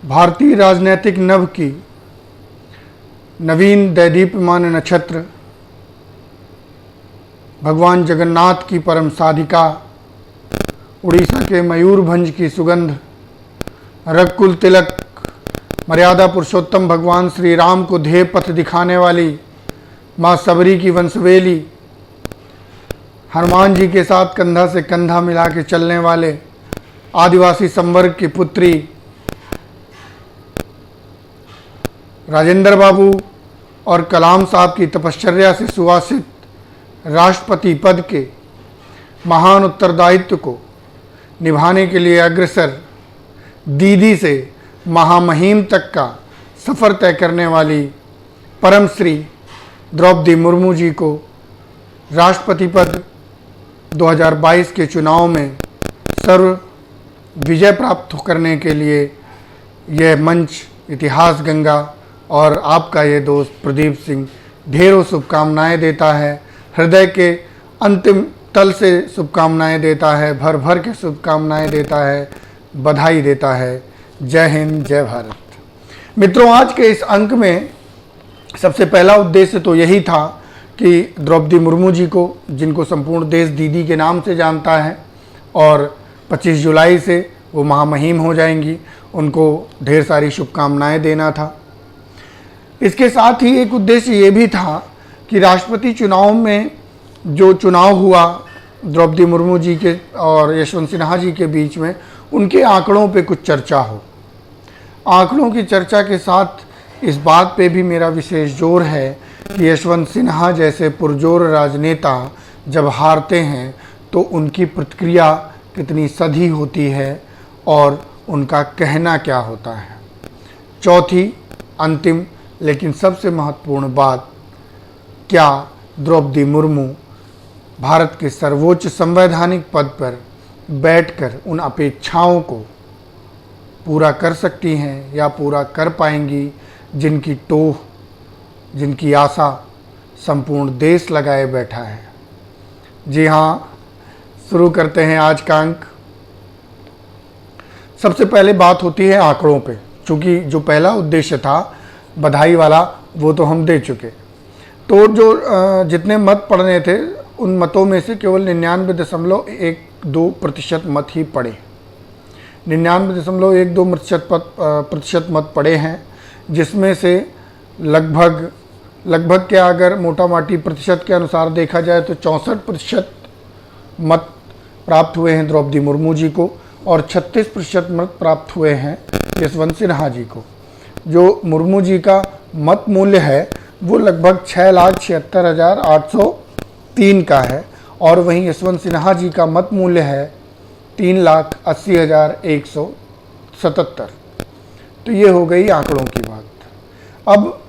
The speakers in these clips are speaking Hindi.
भारतीय राजनैतिक नभ की नवीन दैदीप्यमान नक्षत्र, भगवान जगन्नाथ की परम साधिका, उड़ीसा के मयूरभंज की सुगंध, रघुकुल तिलक, मर्यादा पुरुषोत्तम भगवान श्री राम को ध्येय पथ दिखाने वाली माँ सबरी की वंशवेली, हनुमान जी के साथ कंधा से कंधा मिला के चलने वाले आदिवासी संवर्ग की पुत्री राजेंद्र बाबू और कलाम साहब की तपश्चर्या से सुवासित राष्ट्रपति पद के महान उत्तरदायित्व को निभाने के लिए अग्रसर दीदी से महामहिम तक का सफ़र तय करने वाली परम श्री द्रौपदी मुर्मू जी को राष्ट्रपति पद 2022 के चुनाव में सर्व विजय प्राप्त करने के लिए यह मंच इतिहास गंगा और आपका ये दोस्त प्रदीप सिंह ढेरों शुभकामनाएं देता है, हृदय के अंतिम तल से शुभकामनाएं देता है, भर भर के शुभकामनाएं देता है, बधाई देता है। जय हिंद, जय भारत। मित्रों, आज के इस अंक में सबसे पहला उद्देश्य तो यही था कि द्रौपदी मुर्मू जी को, जिनको संपूर्ण देश दीदी के नाम से जानता है और 25 जुलाई से वो महामहिम हो जाएंगी, उनको ढेर सारी शुभकामनाएं देना था। इसके साथ ही एक उद्देश्य ये भी था कि राष्ट्रपति चुनाव में जो चुनाव हुआ द्रौपदी मुर्मू जी के और यशवंत सिन्हा जी के बीच में, उनके आंकड़ों पे कुछ चर्चा हो। आंकड़ों की चर्चा के साथ इस बात पे भी मेरा विशेष जोर है कि यशवंत सिन्हा जैसे पुरजोर राजनेता जब हारते हैं तो उनकी प्रतिक्रिया कितनी सधी होती है और उनका कहना क्या होता है। चौथी, अंतिम लेकिन सबसे महत्वपूर्ण बात, क्या द्रौपदी मुर्मू भारत के सर्वोच्च संवैधानिक पद पर बैठकर उन अपेक्षाओं को पूरा कर सकती हैं या पूरा कर पाएंगी जिनकी टोह, जिनकी आशा संपूर्ण देश लगाए बैठा है। जी हाँ, शुरू करते हैं आज का अंक। सबसे पहले बात होती है आंकड़ों पे, क्योंकि जो पहला उद्देश्य था बधाई वाला वो तो हम दे चुके। तो जो जितने मत पड़ने थे उन मतों में से केवल 99.12% मत ही पड़े। 99.12% मत पड़े हैं, जिसमें से लगभग क्या, अगर मोटा माटी प्रतिशत के अनुसार देखा जाए तो 64% मत प्राप्त हुए हैं द्रौपदी मुर्मू जी को और 36% मत प्राप्त हुए हैं यशवंत सिन्हा जी को। जो मुर्मू जी का मत मूल्य है वो लगभग 6,76,803 का है और वहीं यशवंत सिन्हा जी का मत मूल्य है 3,80,177। तो ये हो गई आंकड़ों की बात। अब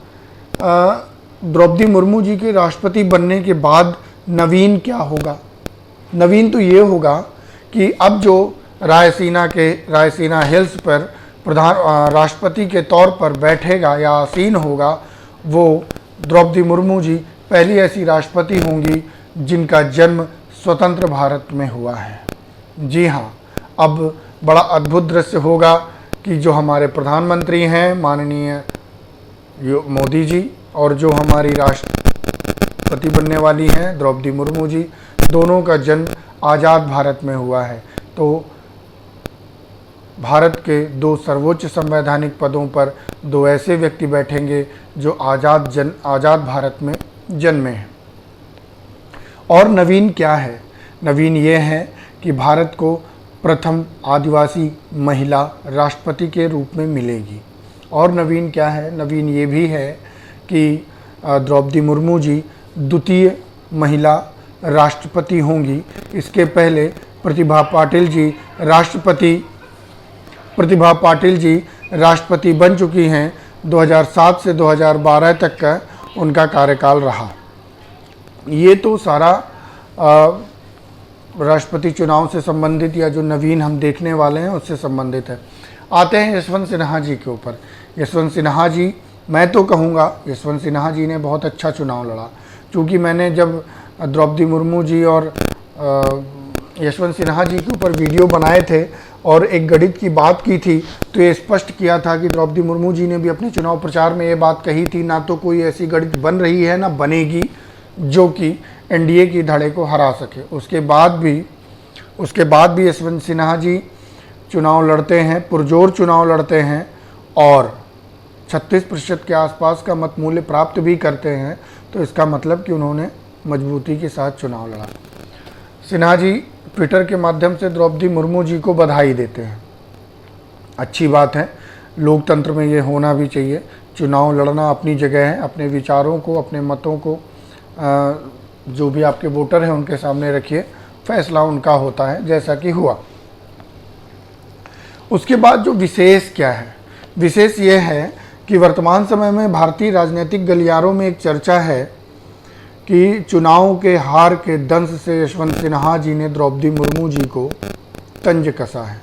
द्रौपदी मुर्मू जी के राष्ट्रपति बनने के बाद नवीन क्या होगा? नवीन तो ये होगा कि अब जो रायसीना हिल्स पर राष्ट्रपति के तौर पर बैठेगा या आसीन होगा, वो द्रौपदी मुर्मू जी पहली ऐसी राष्ट्रपति होंगी जिनका जन्म स्वतंत्र भारत में हुआ है। जी हाँ, अब बड़ा अद्भुत दृश्य होगा कि जो हमारे प्रधानमंत्री हैं माननीय मोदी जी और जो हमारी राष्ट्रपति बनने वाली हैं द्रौपदी मुर्मू जी, दोनों का जन्म आज़ाद भारत में हुआ है। तो भारत के दो सर्वोच्च संवैधानिक पदों पर दो ऐसे व्यक्ति बैठेंगे जो आज़ाद भारत में जन्मे हैं। और नवीन क्या है? नवीन ये है कि भारत को प्रथम आदिवासी महिला राष्ट्रपति के रूप में मिलेगी। और नवीन क्या है? नवीन ये भी है कि द्रौपदी मुर्मू जी द्वितीय महिला राष्ट्रपति होंगी। इसके पहले प्रतिभा पाटिल जी राष्ट्रपति बन चुकी हैं। 2007 से 2012 तक का उनका कार्यकाल रहा। ये तो सारा राष्ट्रपति चुनाव से संबंधित या जो नवीन हम देखने वाले हैं उससे संबंधित है। आते हैं यशवंत सिन्हा जी के ऊपर। यशवंत सिन्हा जी, मैं तो कहूँगा यशवंत सिन्हा जी ने बहुत अच्छा चुनाव लड़ा। क्योंकि मैंने जब द्रौपदी मुर्मू जी और यशवंत सिन्हा जी के ऊपर वीडियो बनाए थे और एक गणित की बात की थी, तो ये स्पष्ट किया था कि द्रौपदी मुर्मू जी ने भी अपने चुनाव प्रचार में ये बात कही थी, ना तो कोई ऐसी गणित बन रही है ना बनेगी जो कि एनडीए की धड़े को हरा सके। उसके बाद भी यशवंत सिन्हा जी चुनाव लड़ते हैं, पुरजोर चुनाव लड़ते हैं और 36% के आसपास का मत मूल्य प्राप्त भी करते हैं। तो इसका मतलब कि उन्होंने मजबूती के साथ चुनाव लड़ा। सिन्हा जी ट्विटर के माध्यम से द्रौपदी मुर्मू जी को बधाई देते हैं। अच्छी बात है, लोकतंत्र में ये होना भी चाहिए। चुनाव लड़ना अपनी जगह है, अपने विचारों को, अपने मतों को जो भी आपके वोटर हैं उनके सामने रखिए, फैसला उनका होता है, जैसा कि हुआ। उसके बाद जो विशेष क्या है, विशेष ये है कि वर्तमान समय में भारतीय राजनीतिक गलियारों में एक चर्चा है कि चुनाव के हार के दंश से यशवंत सिन्हा जी ने द्रौपदी मुर्मू जी को तंज कसा है।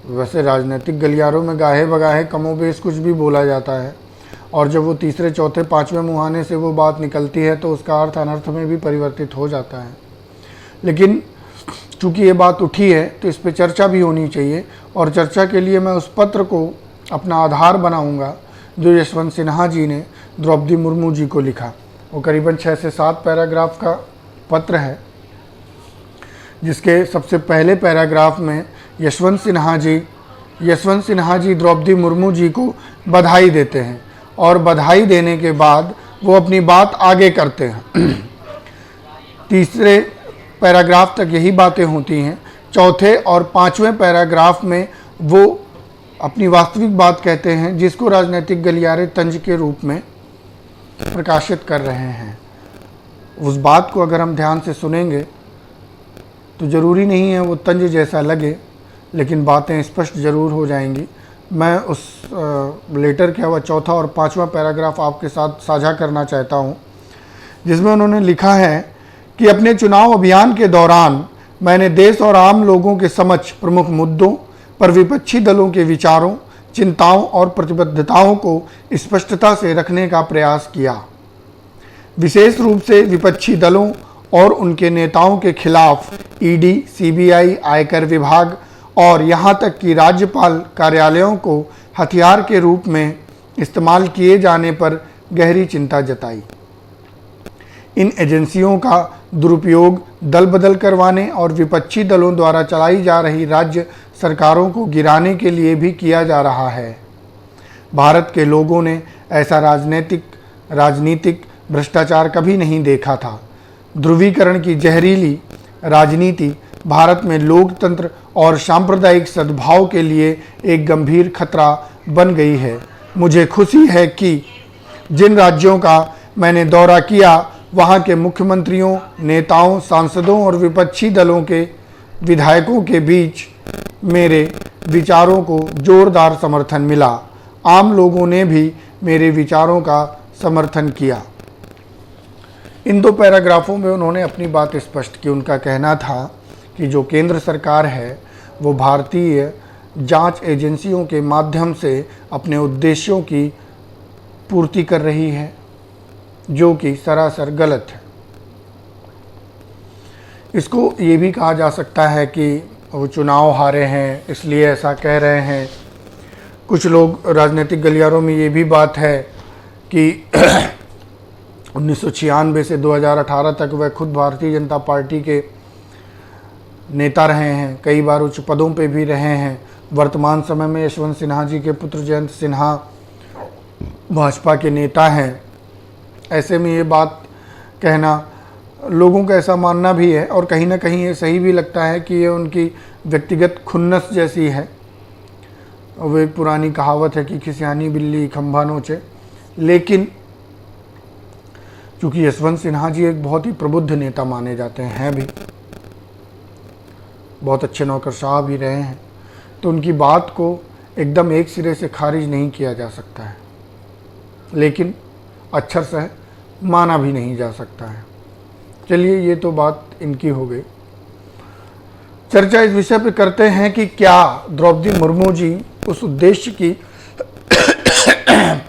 वैसे राजनीतिक गलियारों में गाहे बगाहे कमोबेश कुछ भी बोला जाता है और जब वो तीसरे चौथे पांचवें मुहाने से वो बात निकलती है तो उसका अर्थ अनर्थ में भी परिवर्तित हो जाता है। लेकिन चूँकि ये बात उठी है तो इस पर चर्चा भी होनी चाहिए और चर्चा के लिए मैं उस पत्र को अपना आधार बनाऊंगा जो यशवंत सिन्हा जी ने द्रौपदी मुर्मू जी को लिखा। वो करीबन 6 से 7 पैराग्राफ का पत्र है, जिसके सबसे पहले पैराग्राफ में यशवंत सिन्हा जी द्रौपदी मुर्मू जी को बधाई देते हैं और बधाई देने के बाद वो अपनी बात आगे करते हैं। तीसरे पैराग्राफ तक यही बातें होती हैं। चौथे और 5वें पैराग्राफ में वो अपनी वास्तविक बात कहते हैं, जिसको राजनीतिक गलियारे तंज के रूप में प्रकाशित कर रहे हैं। उस बात को अगर हम ध्यान से सुनेंगे तो ज़रूरी नहीं है वो तंज जैसा लगे, लेकिन बातें स्पष्ट ज़रूर हो जाएंगी। मैं उस लेटर के हुआ चौथा और 5वां पैराग्राफ आपके साथ साझा करना चाहता हूँ, जिसमें उन्होंने लिखा है कि अपने चुनाव अभियान के दौरान मैंने देश और आम लोगों के समक्ष प्रमुख मुद्दों पर विपक्षी दलों के विचारों, चिंताओं और प्रतिबद्धताओं को स्पष्टता से रखने का प्रयास किया। विशेष रूप से विपक्षी दलों और उनके नेताओं के खिलाफ ईडी, सीबीआई, आयकर विभाग और यहाँ तक कि राज्यपाल कार्यालयों को हथियार के रूप में इस्तेमाल किए जाने पर गहरी चिंता जताई। इन एजेंसियों का दुरुपयोग दल बदल करवाने और विपक्षी दलों द्वारा चलाई जा रही राज्य सरकारों को गिराने के लिए भी किया जा रहा है। भारत के लोगों ने ऐसा राजनीतिक भ्रष्टाचार कभी नहीं देखा था। ध्रुवीकरण की जहरीली राजनीति भारत में लोकतंत्र और सांप्रदायिक सद्भाव के लिए एक गंभीर खतरा बन गई है। मुझे खुशी है कि जिन राज्यों का मैंने दौरा किया वहाँ के मुख्यमंत्रियों, नेताओं, सांसदों और विपक्षी दलों के विधायकों के बीच मेरे विचारों को जोरदार समर्थन मिला। आम लोगों ने भी मेरे विचारों का समर्थन किया। इन 2 पैराग्राफों में उन्होंने अपनी बात स्पष्ट की। उनका कहना था कि जो केंद्र सरकार है वो भारतीय जांच एजेंसियों के माध्यम से अपने उद्देश्यों की पूर्ति कर रही है, जो कि सरासर गलत है। इसको ये भी कहा जा सकता है कि वो चुनाव हारे हैं इसलिए ऐसा कह रहे हैं। कुछ लोग राजनीतिक गलियारों में ये भी बात है कि 1996 से 2018 तक वह खुद भारतीय जनता पार्टी के नेता रहे हैं, कई बार उच्च पदों पे भी रहे हैं। वर्तमान समय में यशवंत सिन्हा जी के पुत्र जयंत सिन्हा भाजपा के नेता हैं। ऐसे में ये बात कहना लोगों का ऐसा मानना भी है और कहीं ना कहीं ये सही भी लगता है कि ये उनकी व्यक्तिगत खुन्नस जैसी है। वो एक पुरानी कहावत है कि खिसियानी बिल्ली खंभा नोचे। लेकिन चूँकि यशवंत सिन्हा जी एक बहुत ही प्रबुद्ध नेता माने जाते हैं भी, बहुत अच्छे नौकरशाह भी रहे हैं, तो उनकी बात को एकदम एक सिरे से खारिज नहीं किया जा सकता है, लेकिन अक्षर से माना भी नहीं जा सकता है। चलिए, ये तो बात इनकी हो गई। चर्चा इस विषय पर करते हैं कि क्या द्रौपदी मुर्मू जी उस उद्देश्य की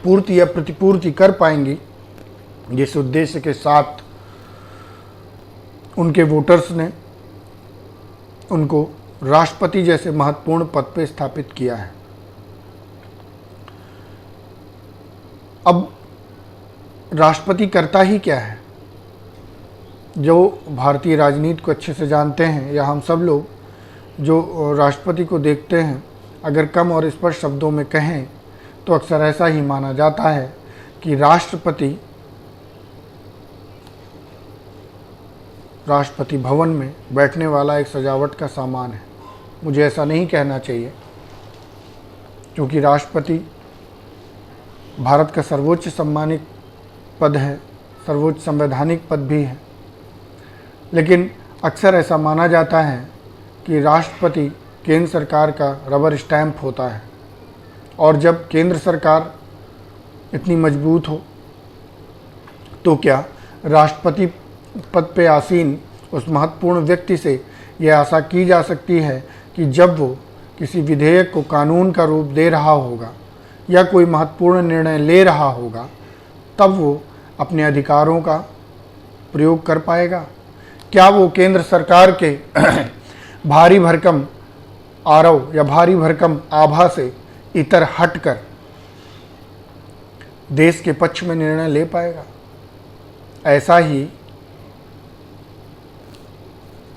पूर्ति या प्रतिपूर्ति कर पाएंगी जिस उद्देश्य के साथ उनके वोटर्स ने उनको राष्ट्रपति जैसे महत्वपूर्ण पद पर स्थापित किया है। अब राष्ट्रपति करता ही क्या है? जो भारतीय राजनीति को अच्छे से जानते हैं या हम सब लोग जो राष्ट्रपति को देखते हैं, अगर कम और स्पष्ट शब्दों में कहें तो अक्सर ऐसा ही माना जाता है कि राष्ट्रपति भवन में बैठने वाला एक सजावट का सामान है। मुझे ऐसा नहीं कहना चाहिए, क्योंकि राष्ट्रपति भारत का सर्वोच्च सम्मानित पद है, सर्वोच्च संवैधानिक पद भी है। लेकिन अक्सर ऐसा माना जाता है कि राष्ट्रपति केंद्र सरकार का रबर स्टैंप होता है, और जब केंद्र सरकार इतनी मजबूत हो तो क्या राष्ट्रपति पद पे आसीन उस महत्वपूर्ण व्यक्ति से यह आशा की जा सकती है कि जब वो किसी विधेयक को कानून का रूप दे रहा होगा या कोई महत्वपूर्ण निर्णय ले रहा होगा, तब वो अपने अधिकारों का प्रयोग कर पाएगा? क्या वो केंद्र सरकार के भारी भरकम आरव या भारी भरकम आभा से इतर हटकर देश के पक्ष में निर्णय ले पाएगा?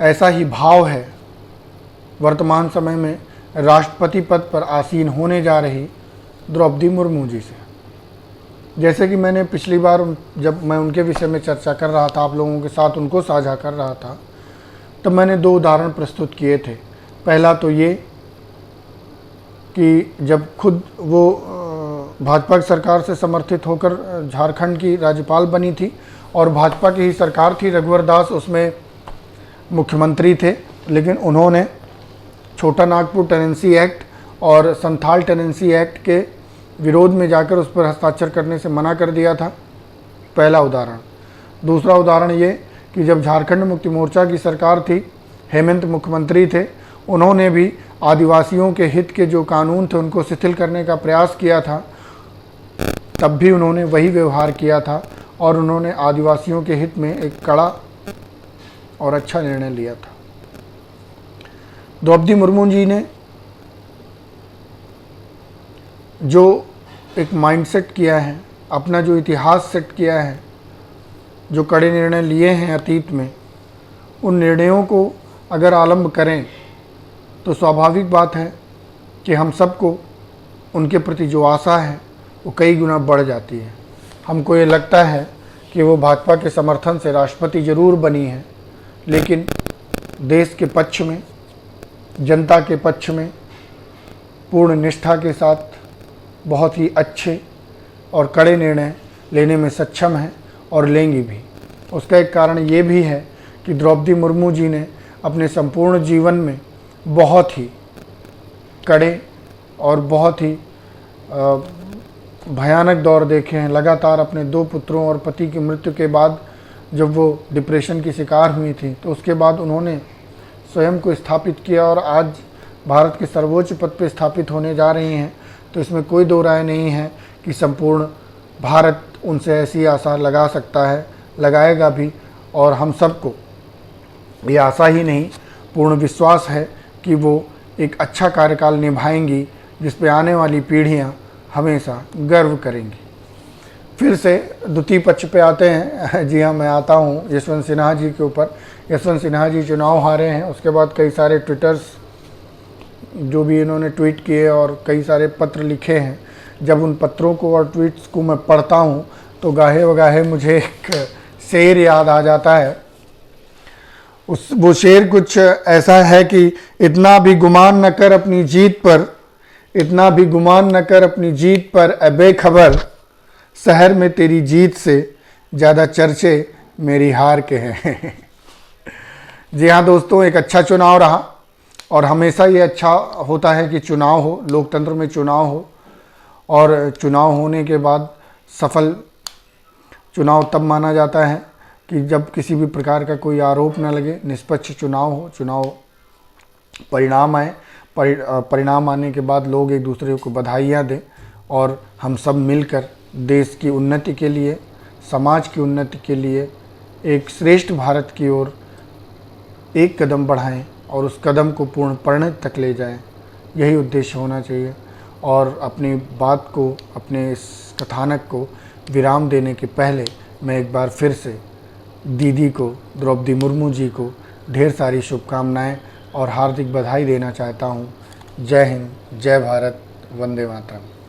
ऐसा ही भाव है वर्तमान समय में राष्ट्रपति पद पर आसीन होने जा रही द्रौपदी मुर्मू जी से। जैसे कि मैंने पिछली बार जब मैं उनके विषय में चर्चा कर रहा था, आप लोगों के साथ उनको साझा कर रहा था, तब मैंने 2 उदाहरण प्रस्तुत किए थे। पहला तो ये कि जब खुद वो भाजपा की सरकार से समर्थित होकर झारखंड की राज्यपाल बनी थी और भाजपा की ही सरकार थी, रघुवर दास उसमें मुख्यमंत्री थे, लेकिन उन्होंने छोटा नागपुर टेनेंसी एक्ट और संथाल टेनेंसी एक्ट के विरोध में जाकर उस पर हस्ताक्षर करने से मना कर दिया था। पहला उदाहरण। दूसरा उदाहरण ये कि जब झारखंड मुक्ति मोर्चा की सरकार थी, हेमंत मुख्यमंत्री थे, उन्होंने भी आदिवासियों के हित के जो कानून थे उनको शिथिल करने का प्रयास किया था, तब भी उन्होंने वही व्यवहार किया था और उन्होंने आदिवासियों के हित में एक कड़ा और अच्छा निर्णय लिया था। द्रौपदी मुर्मू जी ने जो एक माइंडसेट किया है, अपना जो इतिहास सेट किया है, जो कड़े निर्णय लिए हैं अतीत में, उन निर्णयों को अगर आलम्ब करें तो स्वाभाविक बात है कि हम सबको उनके प्रति जो आशा है वो कई गुना बढ़ जाती है। हमको ये लगता है कि वो भाजपा के समर्थन से राष्ट्रपति ज़रूर बनी है, लेकिन देश के पक्ष में, जनता के पक्ष में पूर्ण निष्ठा के साथ बहुत ही अच्छे और कड़े निर्णय लेने में सक्षम है और लेंगी भी। उसका एक कारण ये भी है कि द्रौपदी मुर्मू जी ने अपने संपूर्ण जीवन में बहुत ही कड़े और बहुत ही भयानक दौर देखे हैं। लगातार अपने 2 पुत्रों और पति की मृत्यु के बाद जब वो डिप्रेशन की शिकार हुई थी, तो उसके बाद उन्होंने स्वयं को स्थापित किया और आज भारत के सर्वोच्च पद पर स्थापित होने जा रही हैं। तो इसमें कोई दो राय नहीं है कि संपूर्ण भारत उनसे ऐसी आशा लगा सकता है, लगाएगा भी, और हम सबको ये आशा ही नहीं, पूर्ण विश्वास है कि वो एक अच्छा कार्यकाल निभाएंगी जिस पे आने वाली पीढ़ियां हमेशा गर्व करेंगी। फिर से द्वितीय पक्ष पे आते हैं। जी हाँ, मैं आता हूँ यशवंत सिन्हा जी के ऊपर। यशवंत सिन्हा जी चुनाव हारे हैं, उसके बाद कई सारे ट्विटर्स जो भी इन्होंने ट्वीट किए और कई सारे पत्र लिखे हैं। जब उन पत्रों को और ट्वीट्स को मैं पढ़ता हूँ तो गाहे वगाहे मुझे एक शेर याद आ जाता है। वो शेर कुछ ऐसा है कि इतना भी गुमान न कर अपनी जीत पर, इतना भी गुमान न कर अपनी जीत पर, ए बेखबर शहर में तेरी जीत से ज़्यादा चर्चे मेरी हार के हैं। जी हाँ दोस्तों, एक अच्छा चुनाव रहा और हमेशा ये अच्छा होता है कि चुनाव हो, लोकतंत्र में चुनाव हो, और चुनाव होने के बाद सफल चुनाव तब माना जाता है कि जब किसी भी प्रकार का कोई आरोप न लगे, निष्पक्ष चुनाव हो, चुनाव परिणाम आए, परिणाम आने के बाद लोग एक दूसरे को बधाइयाँ दें और हम सब मिलकर देश की उन्नति के लिए, समाज की उन्नति के लिए, एक श्रेष्ठ भारत की ओर एक कदम बढ़ाएं और उस कदम को पूर्ण परिणति तक ले जाएं। यही उद्देश्य होना चाहिए। और अपनी बात को, अपने इस कथानक को विराम देने के पहले मैं एक बार फिर से दीदी को, द्रौपदी मुर्मू जी को ढेर सारी शुभकामनाएं और हार्दिक बधाई देना चाहता हूं। जय हिंद, जय भारत, वंदे मातरम।